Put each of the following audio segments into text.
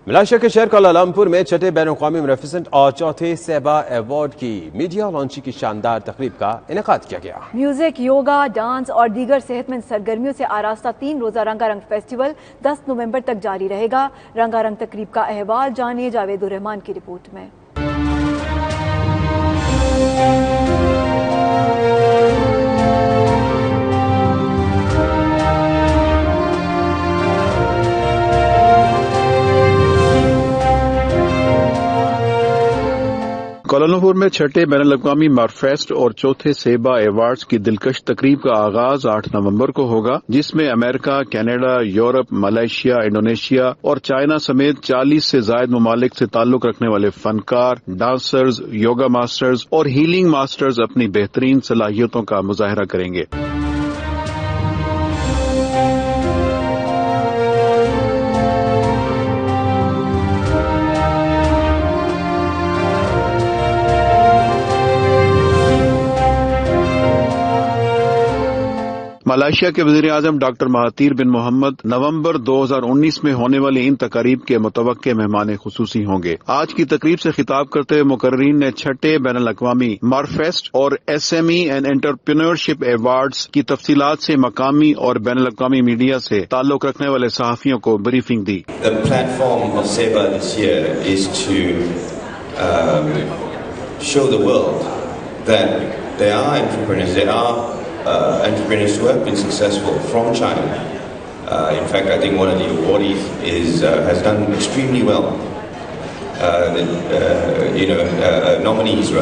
Malaysia کے شہر Kuala Lumpur میں چھٹے بین الاقوامی منیفیسنٹ اور چوتھے سیبا ایوارڈ کی میڈیا لانچنگ کی شاندار تقریب کا انعقاد کیا گیا۔ میوزک، یوگا، ڈانس اور دیگر صحت مند سرگرمیوں سے آراستہ 3 روزہ رنگا رنگ فیسٹیول 10 نومبر تک جاری رہے گا۔ رنگا رنگ تقریب کا احوال جانیے جاوید الرحمان کی رپورٹ میں۔ کوالالمپور میں چھٹے بین الاقوامی مارفیسٹ اور چوتھے سیبا ایوارڈز کی دلکش تقریب کا آغاز 8 نومبر کو ہوگا، جس میں امریکہ، کینیڈا، یورپ، ملائیشیا، انڈونیشیا اور چائنا سمیت 40 سے زائد ممالک سے تعلق رکھنے والے فنکار، ڈانسرز، یوگا ماسٹرز اور ہیلنگ ماسٹرز اپنی بہترین صلاحیتوں کا مظاہرہ کریں گے۔ ملائیشیا کے وزیر اعظم ڈاکٹر مہاتیر بن محمد نومبر 2019 میں ہونے والی ان تقاریب کے متوقع مہمان خصوصی ہوں گے۔ آج کی تقریب سے خطاب کرتے ہوئے مقررین نے چھٹے بین الاقوامی مارفیسٹ اور SME اینڈ انٹرپرینورشپ ایوارڈز کی تفصیلات سے مقامی اور بین الاقوامی میڈیا سے تعلق رکھنے والے صحافیوں کو briefing the. The platform of SEBA this year is to show the world that there are entrepreneurs, entrepreneurs who have been successful from China. In fact, I think one of the awardees has done extremely well. Nominees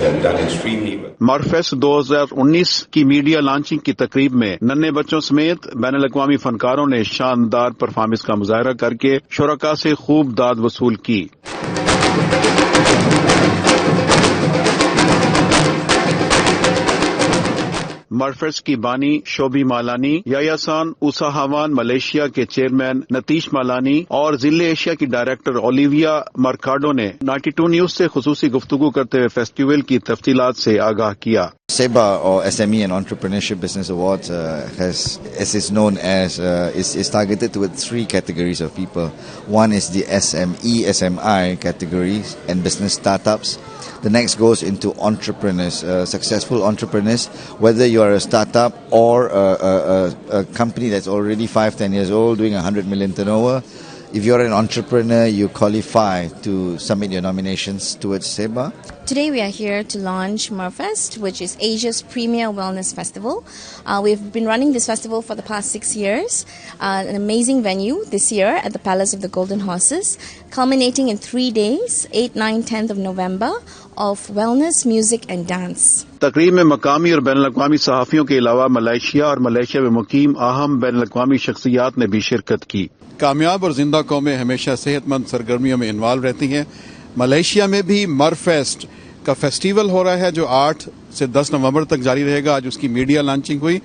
have done extremely well. مارفیسٹ 2019 کی media launching کی تقریب میں ننھے بچوں سمیت بین الاقوامی فنکاروں نے شاندار پرفارمنس کا مظاہرہ کر کے شرکاء سے خوب داد وصول کی۔ مارفیسٹ کی بانی شوبی مالانی، یایاسان اوساہاوان ملائیشیا کے چیئرمین نتیش مالانی اور ضلع ایشیا کی ڈائریکٹر اولیویا مرکاڈو نے 92 نیوز سے خصوصی گفتگو کرتے ہوئے فیسٹیول کی تفصیلات سے آگاہ کیا۔ SEBA or SME and Entrepreneurship Business Awards as is known as, is targeted towards 3 categories of people. One is the SME, SMI categories and business startups. The next goes into entrepreneurs, successful entrepreneurs, whether you are a startup or a company that's already 5-10 years old doing 100 million turnover. If you're an entrepreneur, you qualify to submit your nominations towards SEBA. Today we are here to launch Marfest, which is Asia's premier wellness festival. We've been running this festival for the past 6 years. An amazing venue this year at the Palace of the Golden Horses, culminating in 3 days, 8, 9, 10th of November, of wellness, music and dance. تقریب میں مقامی اور بین الاقوامی صحافیوں کے علاوہ Malaysia اور Malaysia میں مقیم اہم بین الاقوامی شخصیات نے بھی شرکت کی۔ کامیاب اور زندہ قومیں ہمیشہ صحت مند سرگرمیوں میں انوالو رہتی ہیں۔ ملائیشیا میں بھی مرفیسٹ کا فیسٹیول ہو رہا ہے جو 8 سے 10 نومبر تک جاری رہے گا۔ آج اس کی میڈیا لانچنگ ہوئی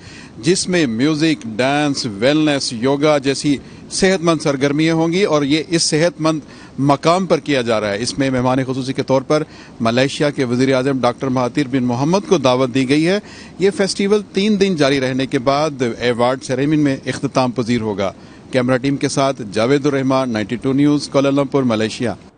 جس میں میوزک، ڈانس، ویلنس، یوگا جیسی صحت مند سرگرمیاں ہوں گی اور یہ اس صحت مند مقام پر کیا جا رہا ہے۔ اس میں مہمان خصوصی کے طور پر ملائیشیا کے وزیر اعظم ڈاکٹر مہاتیر بن محمد کو دعوت دی گئی ہے۔ یہ فیسٹیول 3 دن جاری رہنے کے بعد ایوارڈ سیریمنی میں اختتام پذیر ہوگا۔ کیمرہ ٹیم کے ساتھ جاوید الرحمان، 92 نیوز، کوالالمپور، ملائیشیا۔